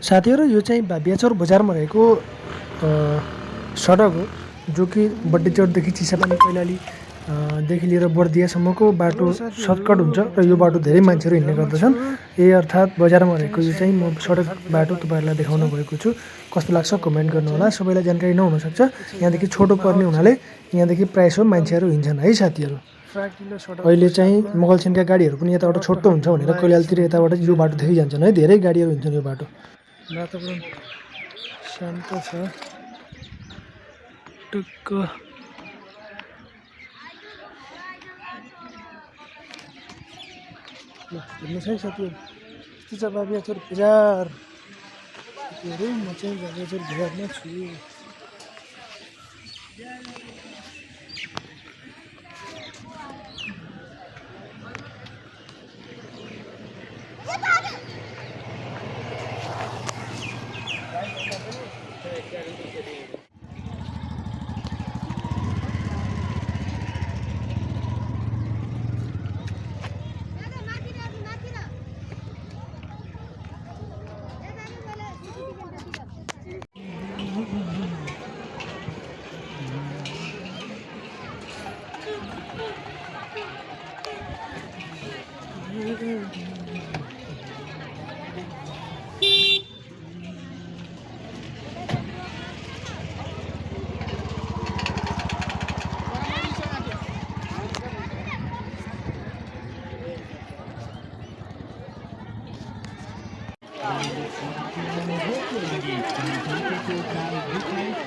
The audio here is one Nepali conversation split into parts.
साथीहरू यो चाहिँ बेचौर बजारमा रहेको सडक हो जो कि बड्डेचौरदेखि चिसापानी कैलाली देखि लिएर बर्दियासम्मको बाटो सर्टकट हुन्छ र यो बाटो धेरै मान्छेहरू हिँड्ने गर्दछन्। यही अर्थात् बजारमा रहेको यो चाहिँ म सडक बाटो तपाईँहरूलाई देखाउन गएको छु। कस्तो लाग्छ कमेन्ट गर्नुहोला। सबैलाई जानकारी नहुनसक्छ, यहाँदेखि छोटो पर्ने हुनाले यहाँदेखि प्रायः मान्छेहरू हिँड्छन् है साथीहरू। अहिले चाहिँ मगलछिनका गाडीहरू पनि यताबाट छोटो हुन्छ भनेर कैलालीतिर यताबाट यो बाटो देखिजान्छन् है। धेरै गाडीहरू हिँड्छन् यो बाटो। वातावरण शान्त छ टुक्क। हेर्नुहोस् है साथीहरू, यस्तो छ बेचौर बजार। साथीहरू म चाहिँ बेचौर बजारमा छु।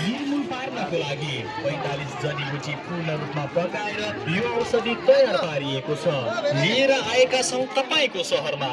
निर्मूल पार्नको लागि 45 जडीबुटी पूर्ण रूपमा पकाएर यो औषधि तयार पारिएको छ। लिएर आएका छौँ तपाईँको सहरमा।